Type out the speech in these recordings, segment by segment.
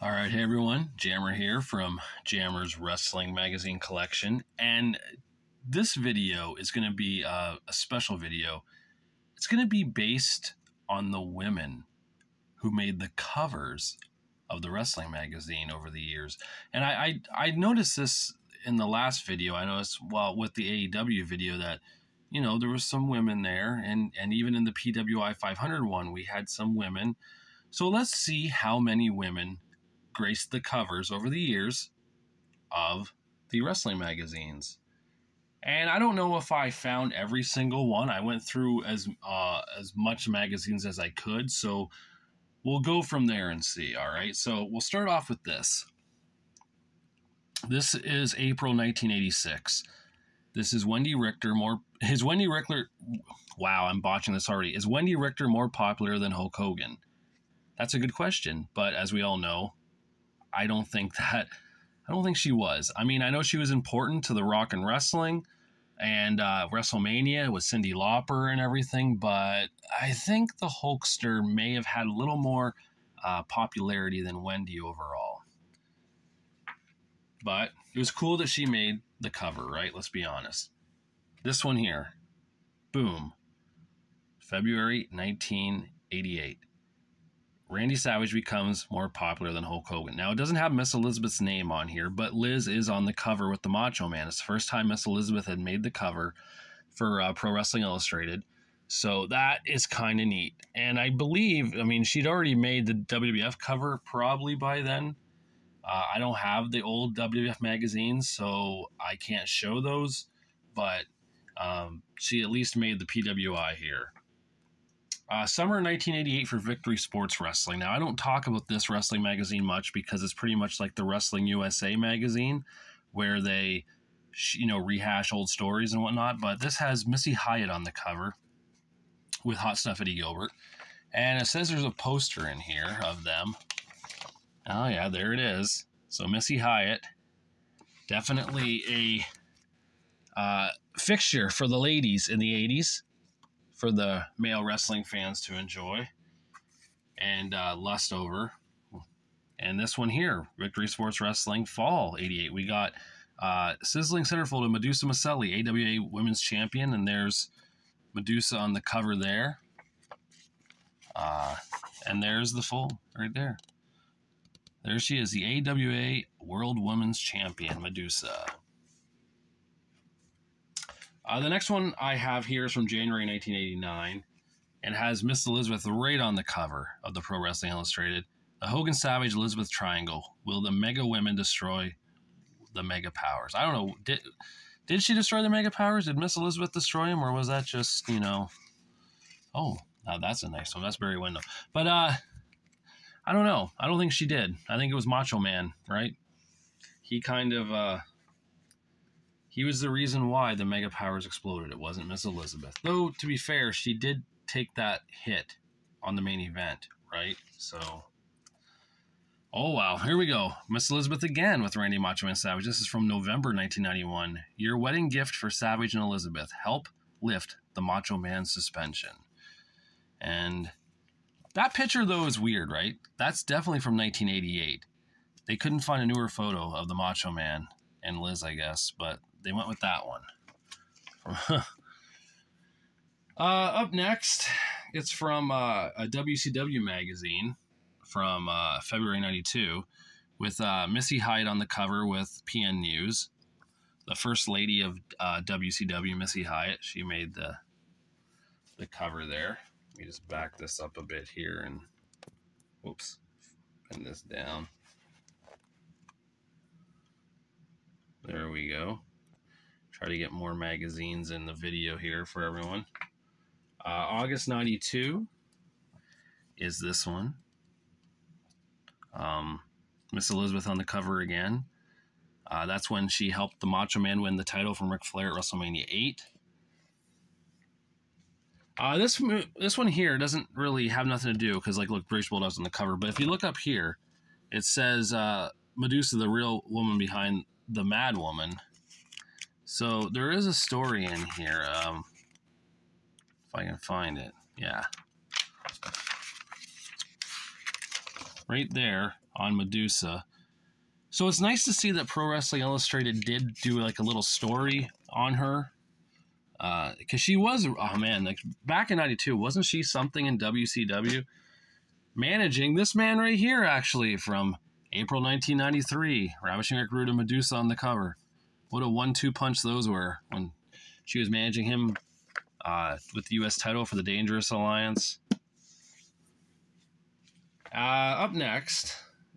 All right, hey everyone, Jammer here from Jammer's Wrestling Magazine Collection, and this video is going to be a special video. It's going to be based on the women who made the covers of the wrestling magazine over the years. And I noticed this in the last video. I noticed, well, with the AEW video that, you know, there was some women there, and even in the PWI 500 one, we had some women. So let's see how many women graced the covers over the years of the wrestling magazines. And I don't know if I found every single one. I went through as much magazines as I could, so we'll go from there and see. All right, so we'll start off with this. This is April 1986. This is Wendy Richter. Wow, I'm botching this already. Is Wendy Richter more popular than Hulk Hogan? That's a good question, but as we all know, I don't think she was. I mean, I know she was important to the Rock and Wrestling and WrestleMania with Cyndi Lauper and everything, but I think the Hulkster may have had a little more popularity than Wendy overall. But it was cool that she made the cover, right? Let's be honest. This one here, boom, February 1988. Randy Savage becomes more popular than Hulk Hogan. Now, it doesn't have Miss Elizabeth's name on here, but Liz is on the cover with the Macho Man. It's the first time Miss Elizabeth had made the cover for Pro Wrestling Illustrated. So that is kind of neat. And I believe, I mean, she'd already made the WWF cover probably by then. I don't have the old WWF magazines, so I can't show those. But she at least made the PWI here. Summer 1988 for Victory Sports Wrestling. Now, I don't talk about this wrestling magazine much because it's pretty much like the Wrestling USA magazine where they, rehash old stories and whatnot. But this has Missy Hyatt on the cover with Hot Stuff Eddie Gilbert. And it says there's a poster in here of them. Oh, yeah, there it is. So Missy Hyatt, definitely a fixture for the ladies in the 80s. For the male wrestling fans to enjoy and lust over. And this one here, Victory Sports Wrestling Fall 88. We got Sizzling Centerfold of Medusa Maselli, AWA Women's Champion, and there's Medusa on the cover there. And there's the full right there. There she is, the AWA World Women's Champion, Medusa. The next one I have here is from January 1989 and has Miss Elizabeth right on the cover of the Pro Wrestling Illustrated. The Hogan Savage Elizabeth Triangle. Will the Mega Women destroy the Mega Powers? I don't know. Did she destroy the Mega Powers? Did Miss Elizabeth destroy them? Or was that just, Oh, now that's a nice one. That's Barry Windham. But I don't know. I don't think she did. I think it was Macho Man, right? He kind of... He was the reason why the Mega Powers exploded. It wasn't Miss Elizabeth. Though, to be fair, she did take that hit on the main event, right? So, oh, wow. Here we go. Miss Elizabeth again with Randy Macho Man Savage. This is from November 1991. Your wedding gift for Savage and Elizabeth. Help lift the Macho Man suspension. And that picture, though, is weird, right? That's definitely from 1988. They couldn't find a newer photo of the Macho Man and Liz, I guess, but they went with that one. Up next, it's from a WCW magazine from February 92 with Missy Hyatt on the cover with PN News. The first lady of WCW, Missy Hyatt, she made the cover there. Let me just back this up a bit here and, whoops, pin this down. There we go. Try to get more magazines in the video here for everyone. August 92 is this one. Miss Elizabeth on the cover again. That's when she helped the Macho Man win the title from Ric Flair at WrestleMania 8. This one here doesn't really have nothing to do because, like, look, British Bulldog's on the cover. But if you look up here, it says Medusa, the real woman behind the Mad Woman. So there is a story in here. If I can find it. Yeah. right there on Medusa. So it's nice to see that Pro Wrestling Illustrated did do like a little story on her. Because she was, oh man, like back in 92, wasn't she something in WCW? Managing this man right here, actually, from April 1993. Ravishing Rick Rude and Medusa on the cover. What a 1-2 punch those were when she was managing him with the U.S. title for the Dangerous Alliance. Up next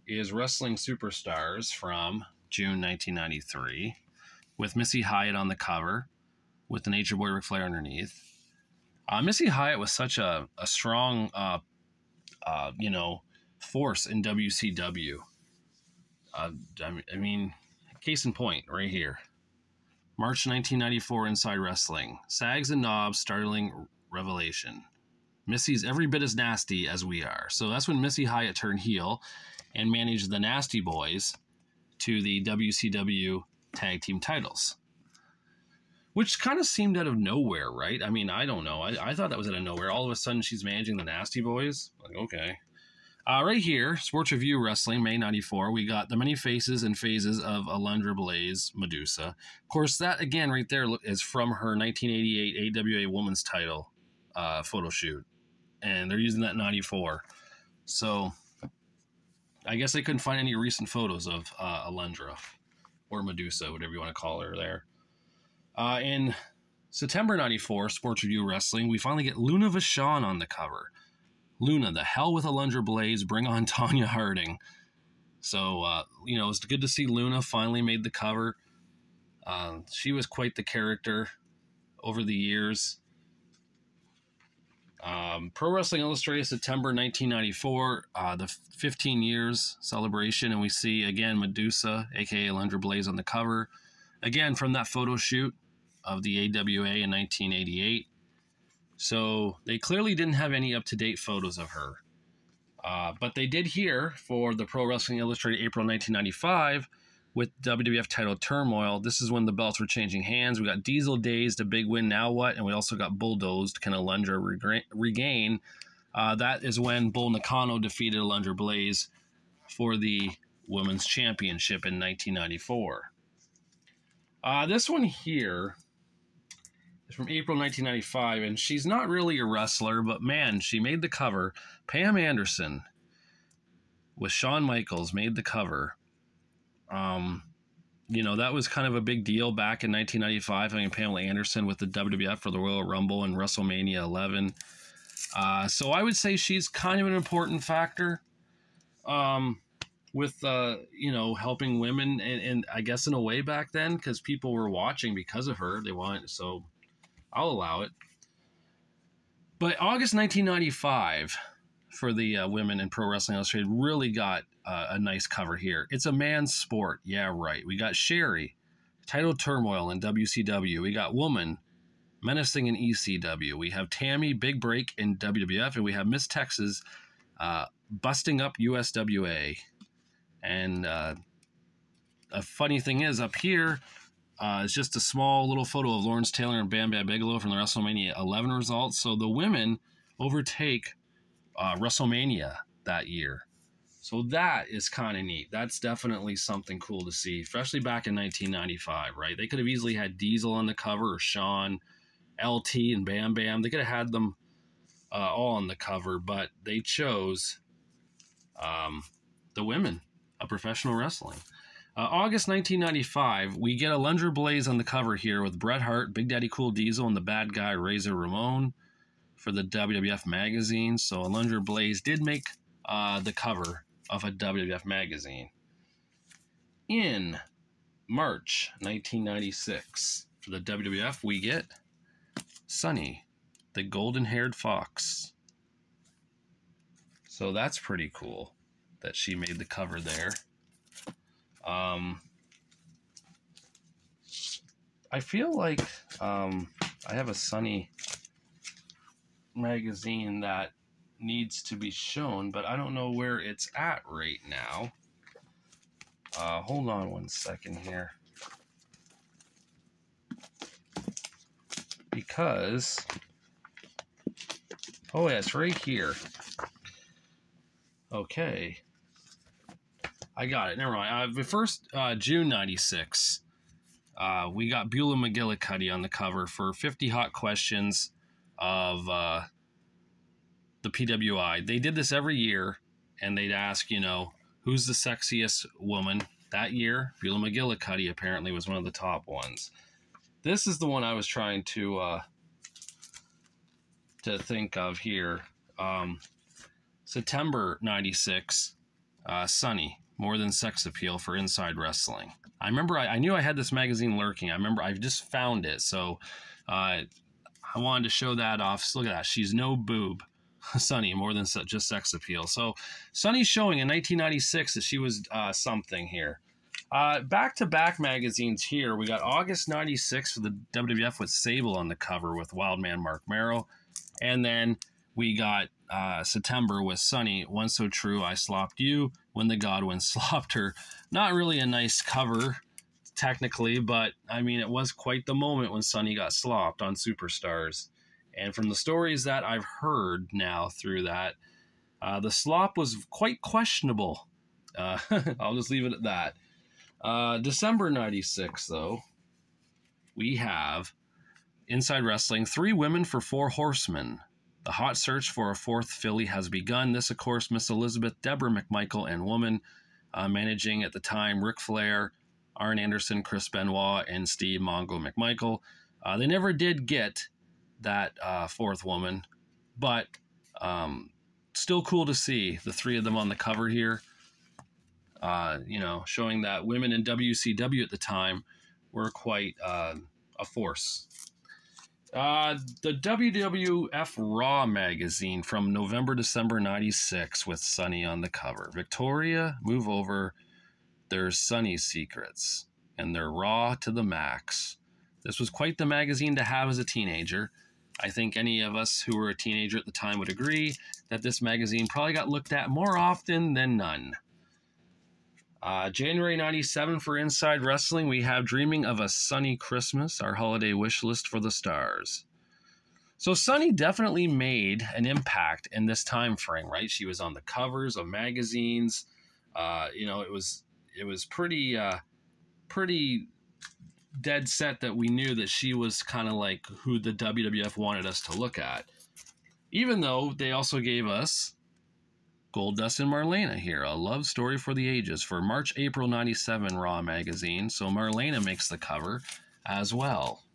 is Wrestling Superstars from June 1993 with Missy Hyatt on the cover with the Nature Boy Ric Flair underneath. Missy Hyatt was such a strong, force in WCW. I mean, case in point, right here. March 1994 Inside Wrestling. Sags and Knobs, startling revelation. Missy's every bit as nasty as we are. So that's when Missy Hyatt turned heel and managed the Nasty Boys to the WCW tag team titles. Which kind of seemed out of nowhere, right? I mean, I don't know. I thought that was out of nowhere. All of a sudden, she's managing the Nasty Boys. Like, okay. Right here, Sports Review Wrestling, May 94, we got the many faces and phases of Alundra Blaze, Medusa. Of course, that, again, right there is from her 1988 AWA Women's title photo shoot. And they're using that in 94. So, I guess they couldn't find any recent photos of Alundra or Medusa, whatever you want to call her there. In September 94, Sports Review Wrestling, we finally get Luna Vachon on the cover. Luna, the hell with Alundra Blaze, bring on Tonya Harding. So, it's good to see Luna finally made the cover. She was quite the character over the years. Pro Wrestling Illustrated, September 1994, the 15 years celebration, and we see, again, Medusa, a.k.a. Alundra Blaze, on the cover. Again, from that photo shoot of the AWA in 1988. So they clearly didn't have any up-to-date photos of her. But they did here for the Pro Wrestling Illustrated April 1995 with WWF title Turmoil. This is when the belts were changing hands. We got Diesel Dazed, a big win, now what? And we also got Bulldozed, can Alundra regain? That is when Bull Nakano defeated Alundra Blaze for the Women's Championship in 1994. This one here is from April 1995, and she's not really a wrestler, but man, she made the cover. Pam Anderson with Shawn Michaels made the cover. That was kind of a big deal back in 1995, having Pamela Anderson with the WWF for the Royal Rumble and WrestleMania 11. So I would say she's kind of an important factor with, helping women, and I guess in a way back then, because people were watching because of her. So I'll allow it. But August 1995 for the women in Pro Wrestling Illustrated really got a nice cover here. It's a man's sport. Yeah, right. We got Sherry, title Turmoil in WCW. We got Woman, menacing in ECW. We have Tammy, big break in WWF. And we have Miss Texas, busting up USWA. And a funny thing is, up here, it's just a small little photo of Lawrence Taylor and Bam Bam Bigelow from the WrestleMania 11 results. So the women overtake WrestleMania that year. So that is kind of neat. That's definitely something cool to see, especially back in 1995, right? They could have easily had Diesel on the cover, or Shawn, LT, and Bam Bam. They could have had them all on the cover, but they chose the women of professional wrestling. August 1995, we get Alundra Blaze on the cover here with Bret Hart, Big Daddy Cool Diesel, and the bad guy Razor Ramon for the WWF magazine. So Alundra Blaze did make the cover of a WWF magazine. In March 1996, for the WWF, we get Sunny, the golden-haired fox. So that's pretty cool that she made the cover there. I feel like I have a Sunny magazine that needs to be shown, but I don't know where it's at right now. Hold on one second here. Because, oh yeah, it's right here. Okay. I got it. Never mind. First, June 96, we got Beulah McGillicuddy on the cover for 50 Hot Questions of the PWI. They did this every year, and they'd ask, you know, who's the sexiest woman that year. Beulah McGillicuddy apparently was one of the top ones. This is the one I was trying to think of here. September 96, Sunny, More Than Sex Appeal for Inside Wrestling. I remember I knew I had this magazine lurking. I remember I just found it, so I wanted to show that off. So look at that. She's no boob. Sunny, More Than Just Sex Appeal. So Sunny's showing in 1996 that she was something here. Back-to-back magazines here. We got August 96 for the WWF with Sable on the cover with Wildman Mark Merrill. And then we got September with Sunny, One So True, I Slopped You, When the Godwin Slopped Her. Not really a nice cover, technically, but, I mean, it was quite the moment when Sunny got slopped on Superstars. And from the stories that I've heard now through that, the slop was quite questionable. I'll just leave it at that. December 96, though, we have Inside Wrestling, 3 Women for 4 Horsemen. The hot search for a 4th filly has begun. This, of course, Miss Elizabeth, Deborah McMichael, and Woman, managing at the time Ric Flair, Arn Anderson, Chris Benoit, and Steve Mongo McMichael. They never did get that 4th woman, but still cool to see the 3 of them on the cover here. You know, showing that women in WCW at the time were quite a force. The WWF Raw magazine from November-December 96 with Sunny on the cover. Victoria, move over. There's Sunny's secrets, and they're raw to the max. This was quite the magazine to have as a teenager. I think any of us who were a teenager at the time would agree that this magazine probably got looked at more often than none. January 97 for Inside Wrestling, we have Dreaming of a Sunny Christmas, our holiday wish list for the stars. So Sunny definitely made an impact in this time frame, right? She was on the covers of magazines. You know, it was pretty dead set that we knew that she was kind of like who the WWF wanted us to look at. Even though they also gave us Goldust and Marlena here, a love story for the ages for March-April 97 Raw magazine. So Marlena makes the cover as well.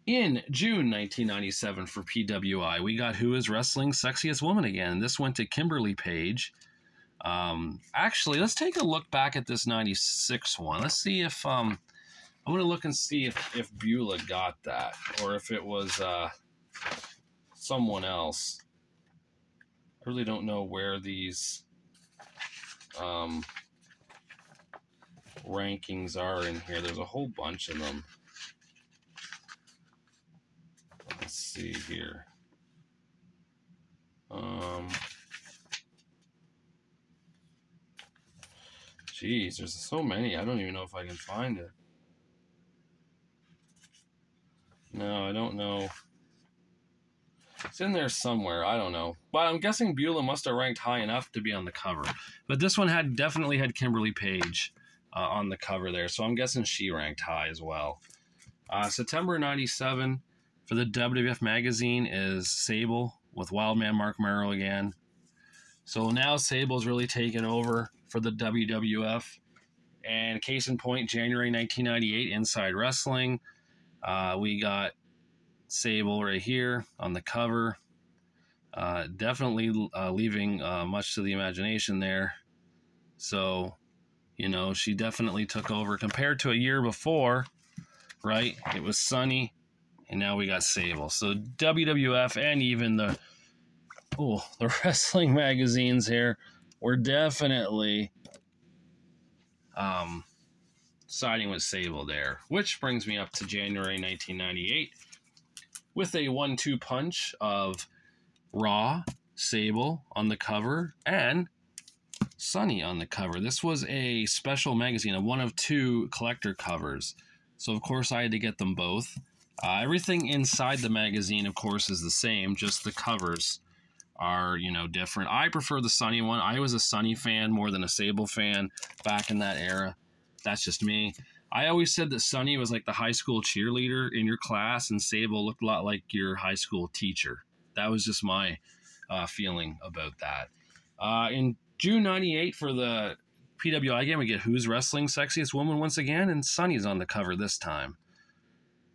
In June 1997 for PWI, we got Who Is Wrestling's Sexiest Woman again. This went to Kimberly Page. Actually, let's take a look back at this 96 one. Let's see if I'm going to look and see if Beulah got that, or if it was someone else. I really don't know where these rankings are in here. There's a whole bunch of them. Let's see here. Geez, there's so many. I don't even know if I can find it. No, I don't know. It's in there somewhere. I don't know. But I'm guessing Beulah must have ranked high enough to be on the cover. But this one definitely had Kimberly Page on the cover there. So I'm guessing she ranked high as well. September 97 for the WWF magazine is Sable with Wildman Mark Merrill again. So now Sable's really taken over for the WWF. And case in point, January 1998, Inside Wrestling. We got Sable right here on the cover. Definitely leaving much to the imagination there. So, you know, she definitely took over compared to a year before, right? It was Sunny, and now we got Sable. So WWF and even the wrestling magazines here were definitely siding with Sable there, which brings me up to January 1998 with a 1-2 punch of Raw, Sable on the cover, and Sunny on the cover. This was a special magazine, a 1 of 2 collector covers. So, of course, I had to get them both. Everything inside the magazine, of course, is the same, just the covers are, different. I prefer the Sunny one. I was a Sunny fan more than a Sable fan back in that era. That's just me. I always said that Sunny was like the high school cheerleader in your class, and Sable looked a lot like your high school teacher. That was just my feeling about that. In June 98 for the PWI game, we get Who's Wrestling Sexiest Woman once again, and Sunny's on the cover this time.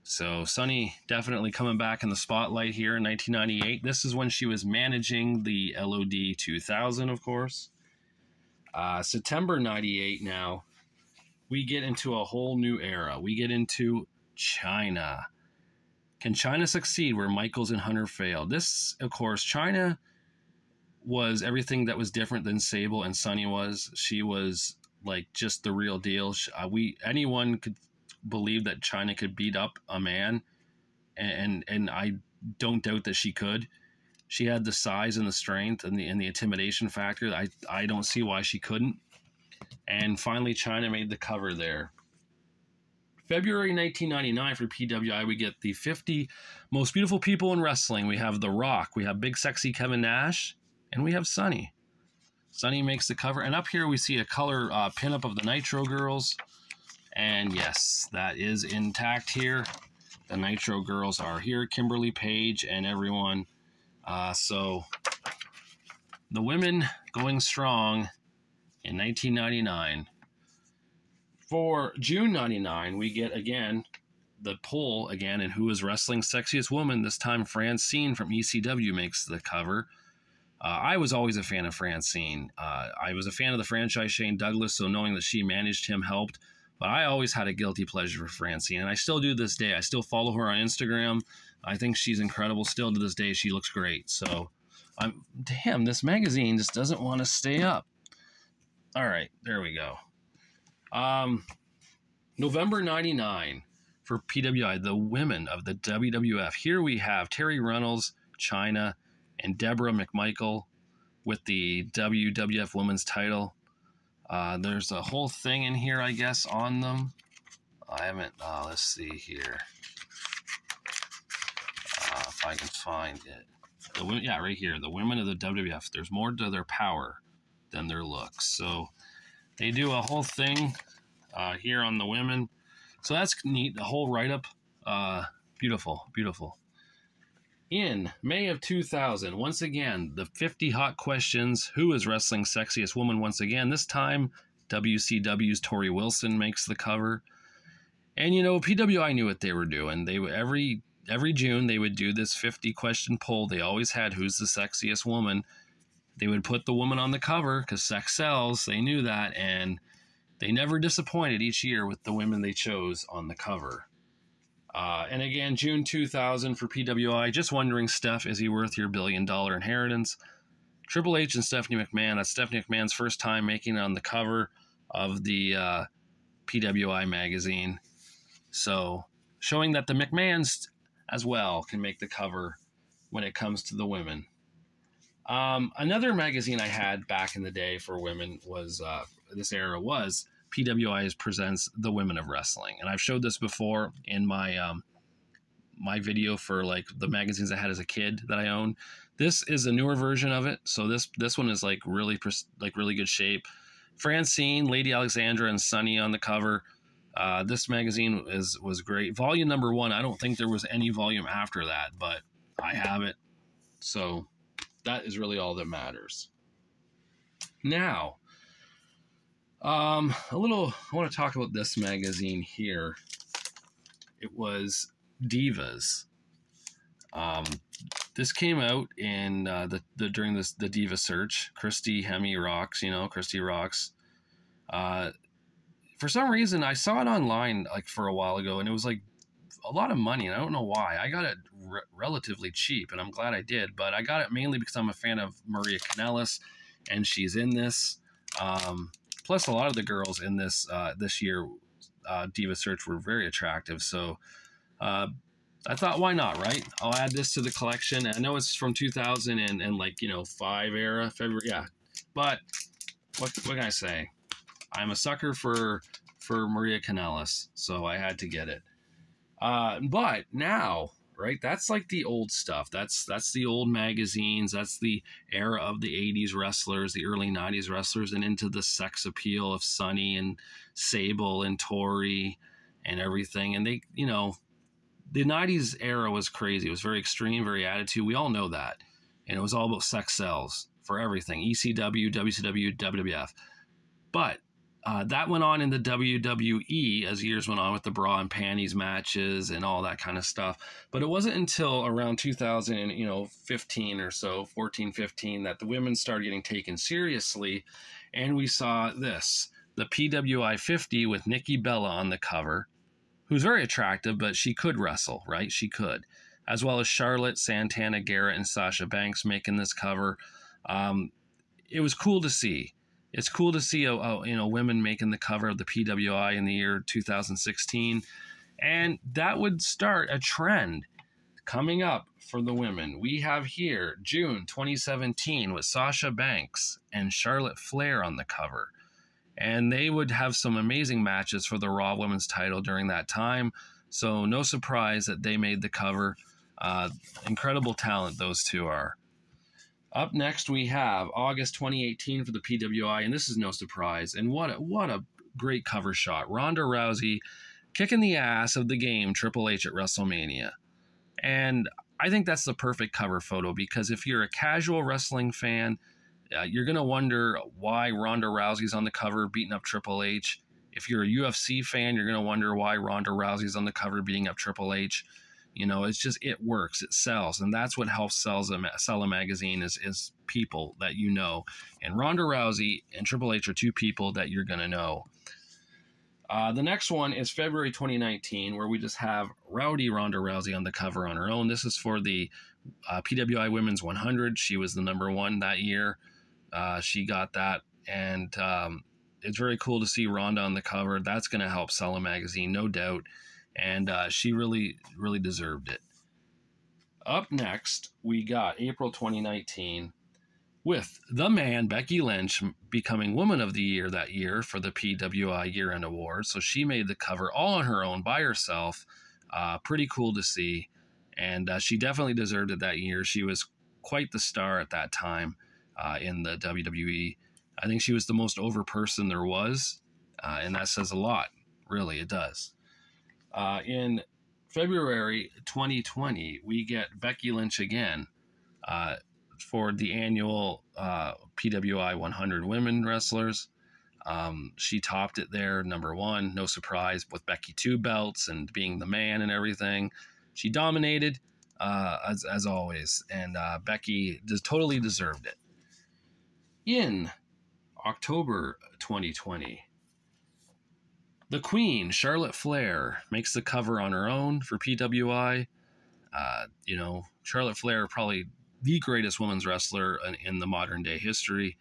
So Sunny definitely coming back in the spotlight here in 1998. This is when she was managing the LOD 2000, of course. September 98 now, we get into a whole new era. We get into Chyna. Can Chyna succeed where Michaels and Hunter failed? This, of course, Chyna was everything that was different than Sable and Sunny was. She was like just the real deal. Anyone could believe that Chyna could beat up a man, and I don't doubt that she could. She had the size and the strength and the intimidation factor. I don't see why she couldn't. And finally, Chyna made the cover there. February 1999 for PWI, we get the 50 most beautiful people in wrestling. We have The Rock, we have Big Sexy Kevin Nash, and we have Sunny. Sunny makes the cover. And up here we see a color pinup of the Nitro Girls. And yes, that is intact here. The Nitro Girls are here. Kimberly Page and everyone. So the women going strong in 1999. For June 99, we get again the poll again, and Who is Wrestling Sexiest Woman. This time Francine from ECW makes the cover. I was always a fan of Francine. I was a fan of the franchise Shane Douglas, so knowing that she managed him helped. But I always had a guilty pleasure for Francine, and I still do this day. I still follow her on Instagram. I think she's incredible. Still to this day, she looks great. So, damn, this magazine just doesn't want to stay up. All right, there we go. November 99 for PWI, the women of the WWF. Here we have Terry Runnels, Chyna, and Deborah McMichael with the WWF Women's title. There's a whole thing in here, I guess, on them. I haven't, let's see here. If I can find it. Yeah, right here. The women of the WWF. There's more to their power than their looks. So they do a whole thing here on the women. So that's neat. The whole write-up. Beautiful, beautiful. In May of 2000, once again, the 50 hot questions. Who is Wrestling Sexiest Woman once again? This time, WCW's Tori Wilson makes the cover. And, PWI knew what they were doing. They would, every June, they would do this 50-question poll. They always had Who's the Sexiest Woman. They would put the woman on the cover because sex sells. They knew that, and they never disappointed each year with the women they chose on the cover. And again, June 2000 for PWI. Just wondering, Steph, is he worth your $1 billion inheritance? Triple H and Stephanie McMahon. That's Stephanie McMahon's first time making it on the cover of the PWI magazine. So showing that the McMahons as well can make the cover when it comes to the women. Another magazine I had back in the day for women was, this era was PWI presents The Women of Wrestling. And I've showed this before in my my video for like the magazines I had as a kid that I owned. This is a newer version of it. So this one is like really good shape. Francine, Lady Alexandra, and Sunny on the cover. This magazine was great. Volume number 1. I don't think there was any volume after that, but I have it. So that is really all that matters. Now, I want to talk about this magazine here. It was Divas. This came out in during the Diva search. Christy Hemme rocks, Christy rocks. For some reason, I saw it online like for a while ago, and it was like a lot of money, and I don't know why. I got it relatively cheap, and I'm glad I did. But I got it mainly because I'm a fan of Maria Kanellis, and she's in this. Plus, a lot of the girls in this this year Diva Search were very attractive. So I thought, why not, right? I'll add this to the collection. I know it's from 2000 and like, 5 era, February. Yeah. But what can I say? I'm a sucker for Maria Kanellis, so I had to get it. But now, right? That's like the old stuff. That's the old magazines. That's the era of the 80s wrestlers, the early 90s wrestlers, and into the sex appeal of Sunny and Sable and Tori and everything. And they, the 90s era was crazy. It was very extreme, very attitude. We all know that. And it was all about sex sells for everything. ECW, WCW, WWF. But that went on in the WWE as years went on with the bra and panties matches and all that kind of stuff. But it wasn't until around 2015 or so, 14, 15, that the women started getting taken seriously. And we saw this, the PWI 50 with Nikki Bella on the cover, who's very attractive, but she could wrestle, right? She could. As well as Charlotte, Santana Garrett, and Sasha Banks making this cover. It was cool to see. It's cool to see women making the cover of the PWI in the year 2016, and that would start a trend coming up for the women. We have here June 2017 with Sasha Banks and Charlotte Flair on the cover, and they would have some amazing matches for the Raw Women's title during that time. So no surprise that they made the cover. Incredible talent those two are. Up next, we have August 2018 for the PWI, and this is no surprise. And what a great cover shot. Ronda Rousey kicking the ass of the game Triple H at WrestleMania. And I think that's the perfect cover photo, because if you're a casual wrestling fan, you're going to wonder why Ronda Rousey's on the cover beating up Triple H. If you're a UFC fan, you're going to wonder why Ronda Rousey's on the cover beating up Triple H. It's just, it works, it sells, and that's what helps sell a magazine is people that you know. And Ronda Rousey and Triple H are two people that you're going to know. The next one is February 2019, where we just have Rowdy Ronda Rousey on the cover on her own. This is for the PWI Women's 100. She was the number one that year. She got that, and it's very cool to see Ronda on the cover. That's going to help sell a magazine, no doubt. And she really, really deserved it. Up next, we got April 2019 with the man, Becky Lynch, becoming Woman of the Year that year for the PWI Year-End Awards. So she made the cover all on her own by herself. Pretty cool to see. And she definitely deserved it that year. She was quite the star at that time in the WWE. I think she was the most over person there was. And that says a lot. Really, it does. In February 2020, we get Becky Lynch again for the annual PWI 100 Women Wrestlers. She topped it there, number one, no surprise, with Becky 2 belts and being the man and everything. She dominated, as always, and Becky totally deserved it. In October 2020, the Queen, Charlotte Flair, makes the cover on her own for PWI. Charlotte Flair, probably the greatest women's wrestler in the modern day history.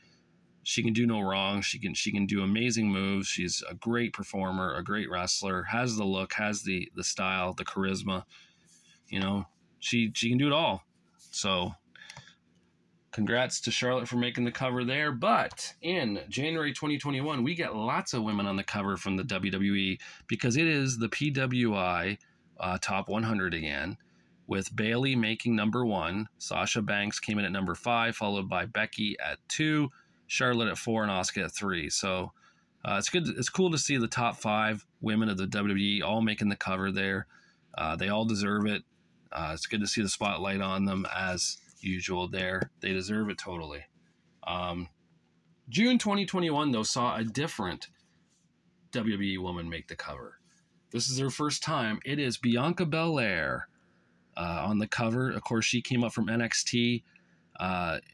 She can do no wrong. She can do amazing moves. She's a great performer, a great wrestler, has the look, has the style, the charisma. She can do it all. So congrats to Charlotte for making the cover there. But in January 2021, we get lots of women on the cover from the WWE, because it is the PWI Top 100 again, with Bayley making number 1. Sasha Banks came in at number 5, followed by Becky at 2, Charlotte at 4, and Asuka at 3. So it's good. It's cool to see the top 5 women of the WWE all making the cover there. They all deserve it. It's good to see the spotlight on them as usual there. They deserve it totally. June 2021, though, saw a different WWE woman make the cover. This is her first time. It is Bianca Belair on the cover. Of course, she came up from NXT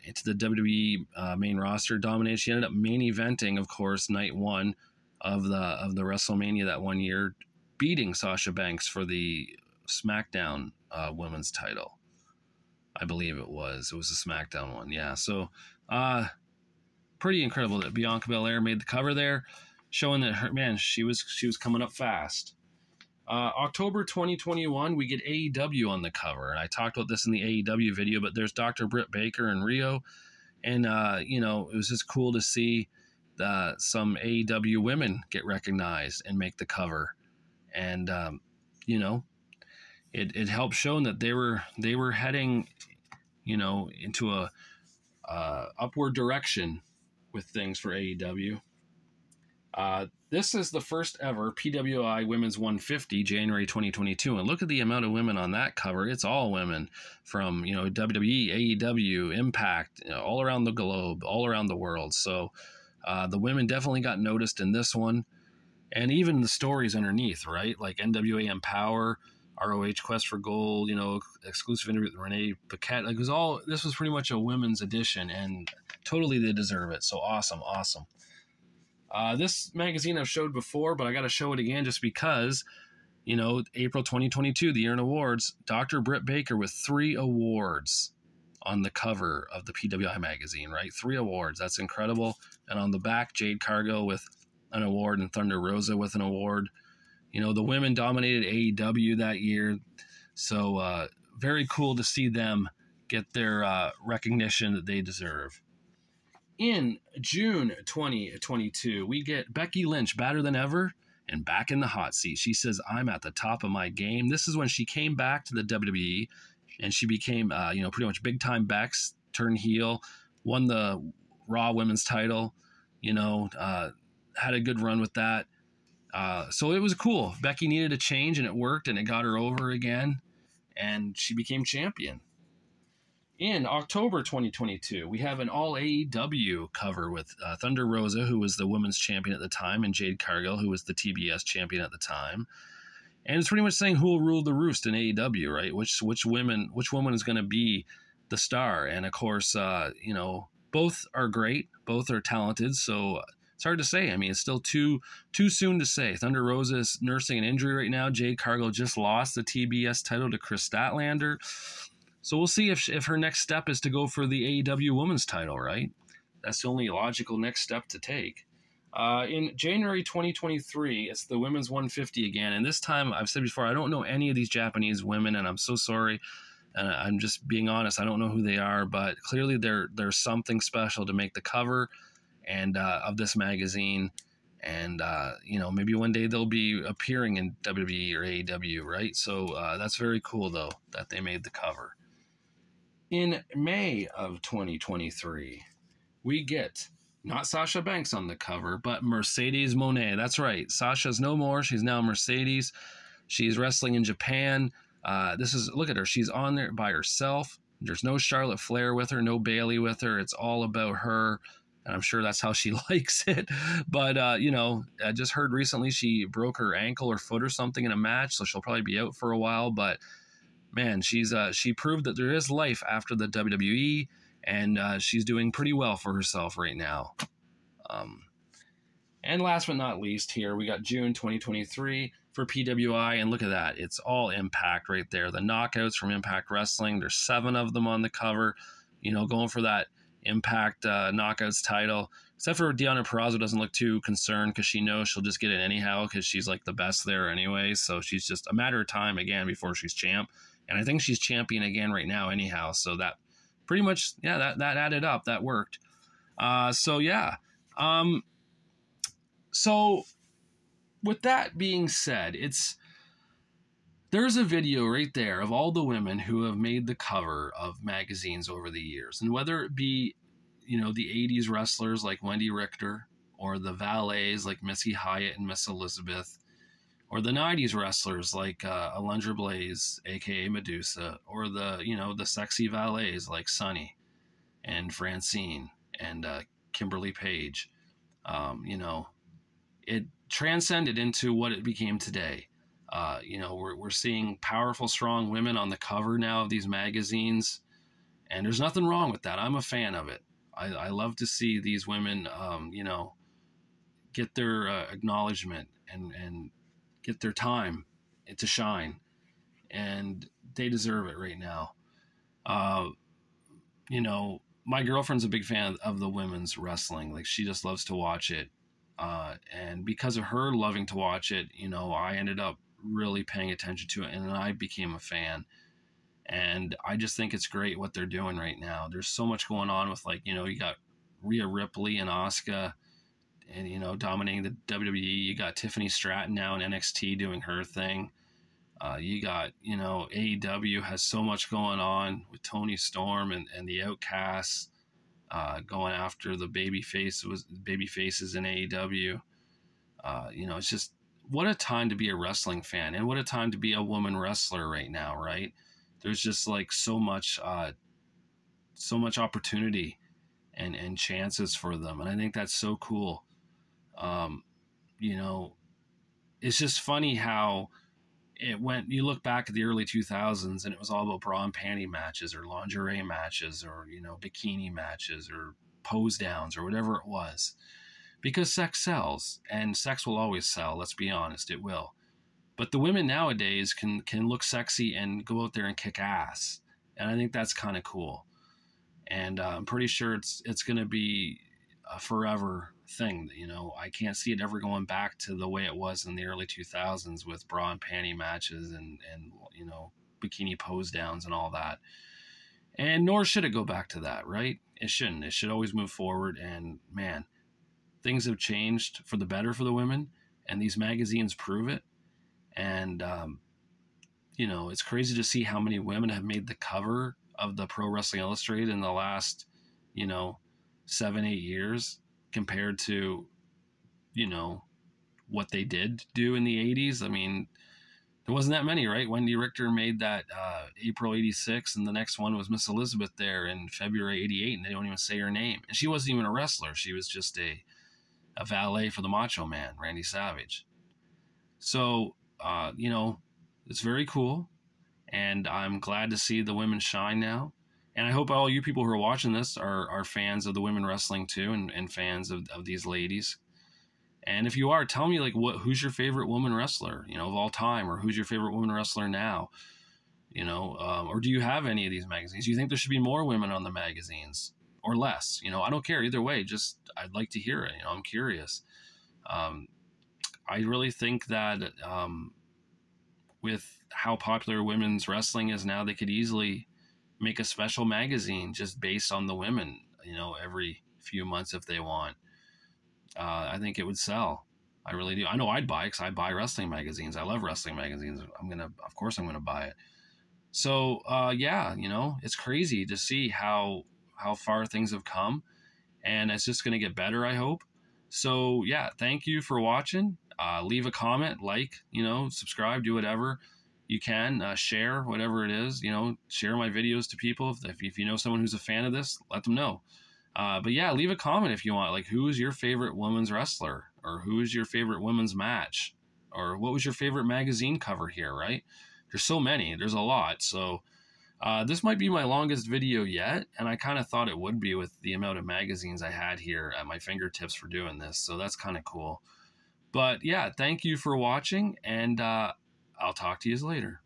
into the WWE main roster, dominated. She ended up main eventing, of course, night 1 of the WrestleMania that one year, beating Sasha Banks for the SmackDown women's title. I believe it was a SmackDown one. Yeah. So, pretty incredible that Bianca Belair made the cover there, showing that she was coming up fast. October 2021, we get AEW on the cover. And I talked about this in the AEW video, but there's Dr. Britt Baker and Rio. And, it was just cool to see some AEW women get recognized and make the cover. And, it helped show that they were heading, you know, into a upward direction with things for AEW. This is the first ever PWI Women's 150, January 2022, and look at the amount of women on that cover. It's all women from, you know, WWE, AEW, Impact, you know, all around the globe, all around the world. So the women definitely got noticed in this one, and even the stories underneath, right? Like NWA Empower, ROH Quest for Gold, you know, exclusive interview with Renee Paquette. Like, it was all, this was pretty much a women's edition, and totally they deserve it. So awesome, awesome. This magazine I've showed before, but I got to show it again just because, you know, April 2022, the year in awards, Dr. Britt Baker with 3 awards on the cover of the PWI magazine, right? 3 awards. That's incredible. And on the back, Jade Cargill with an award and Thunder Rosa with an award. You know, the women dominated AEW that year. So very cool to see them get their recognition that they deserve. In June 2022, we get Becky Lynch, Badder Than Ever, and back in the hot seat. She says, I'm at the top of my game. This is when she came back to the WWE, and she became, you know, pretty much big-time Bex, turned heel, won the Raw Women's title, you know, had a good run with that. So it was cool. Becky needed a change, and it worked, and it got her over again, and she became champion. In October 2022, we have an all AEW cover with Thunder Rosa, who was the women's champion at the time, and Jade Cargill, who was the TBS champion at the time. And it's pretty much saying who will rule the roost in AEW, right? Which woman is going to be the star? And of course, you know, both are great, both are talented. So it's hard to say. I mean, it's still too soon to say. Thunder Rosa is nursing an injury right now. Jade Cargill just lost the TBS title to Chris Statlander. So we'll see if her next step is to go for the AEW Women's title, right? That's the only logical next step to take. In January 2023, it's the Women's 150 again. And this time, I've said before, I don't know any of these Japanese women, and I'm so sorry. And I'm just being honest. I don't know who they are, but clearly there's something special to make the cover and of this magazine. And, you know, maybe one day they'll be appearing in WWE or AEW, right? So that's very cool, though, that they made the cover. In May of 2023, we get not Sasha Banks on the cover, but Mercedes Moné. That's right. Sasha's no more. She's now Mercedes. She's wrestling in Japan. Look at her. She's on there by herself. There's no Charlotte Flair with her, no Bayley with her. It's all about her. And I'm sure that's how she likes it. But, you know, I just heard recently she broke her ankle or foot or something in a match, so she'll probably be out for a while. But man, she proved that there is life after the WWE, and she's doing pretty well for herself right now. And last but not least, here we got June 2023 for PWI, and look at that. It's all Impact right there. The knockouts from Impact Wrestling. There's 7 of them on the cover, you know, going for that Impact Knockouts title. Except for Deonna Purrazzo doesn't look too concerned because she knows she'll just get it anyhow because she's like the best there anyway. So she's just a matter of time again before she's champ. And I think she's champion again right now anyhow. So that pretty much, yeah, that added up. That worked. So, yeah. So with that being said, there's a video right there of all the women who have made the cover of magazines over the years. And whether it be, you know, the 80s wrestlers like Wendy Richter, or the valets like Missy Hyatt and Miss Elizabeth, or the 90s wrestlers like Alundra Blaze, aka Medusa, or the sexy valets like Sunny and Francine and Kimberly Page. You know, it transcended into what it became today. You know, we're seeing powerful, strong women on the cover now of these magazines, and there's nothing wrong with that. I'm a fan of it. I love to see these women, you know, get their acknowledgement and get their time to shine, and they deserve it right now. You know, my girlfriend's a big fan of the women's wrestling. Like, she just loves to watch it. And because of her loving to watch it, you know, I ended up really paying attention to it, and I became a fan. And I just think it's great what they're doing right now. There's so much going on with, like, you know, you got Rhea Ripley and Asuka, and, you know, dominating the WWE. You got Tiffany Stratton now in NXT doing her thing. You got, you know, AEW has so much going on with Tony Storm and the Outcasts going after the baby faces in AEW. You know, it's just what a time to be a wrestling fan, and what a time to be a woman wrestler right now, right? There's just like so much opportunity and chances for them, and I think that's so cool. Um, you know, it's just funny how it went. You look back at the early 2000s, and it was all about bra and panty matches, or lingerie matches, or, you know, bikini matches, or pose downs, or whatever it was, because sex sells, and sex will always sell. Let's be honest, it will. But the women nowadays can look sexy and go out there and kick ass, and I think that's kind of cool. And I'm pretty sure it's going to be a forever thing. You know, I can't see it ever going back to the way it was in the early 2000s with bra and panty matches and you know, bikini pose downs and all that. And nor should it go back to that, right? It shouldn't. It should always move forward. And man, things have changed for the better for the women, and these magazines prove it. And you know, it's crazy to see how many women have made the cover of the Pro Wrestling Illustrated in the last, you know, 7-8 years, compared to, you know, what they did do in the 80s. I mean, there wasn't that many, right? Wendy Richter made that April 86, and the next one was Miss Elizabeth there in February 88, and they don't even say her name. And she wasn't even a wrestler. She was just a valet for the Macho Man, Randy Savage. So, you know, it's very cool, and I'm glad to see the women shine now. And I hope all you people who are watching this are fans of the women wrestling too, and fans of these ladies. And if you are, tell me, like, who's your favorite woman wrestler, you know, of all time, or who's your favorite woman wrestler now, you know, or do you have any of these magazines? Do you think there should be more women on the magazines or less? You know, I don't care either way. Just I'd like to hear it. You know, I'm curious. I really think that with how popular women's wrestling is now, they could easily make a special magazine just based on the women, you know, every few months if they want. I think it would sell. I really do. I know I'd buy it, because I buy wrestling magazines. I love wrestling magazines. Of course I'm gonna buy it. So yeah, you know, it's crazy to see how far things have come, and it's just gonna get better, I hope. So yeah, thank you for watching. Leave a comment, like, you know, subscribe, do whatever you can, share whatever it is, you know, share my videos to people. If you know someone who's a fan of this, let them know. But yeah, leave a comment if you want, like, who is your favorite women's wrestler, or who is your favorite women's match, or what was your favorite magazine cover here, right? There's so many, there's a lot. So this might be my longest video yet, and I kind of thought it would be with the amount of magazines I had here at my fingertips for doing this. So that's kind of cool. But yeah, thank you for watching, and I'll talk to you later.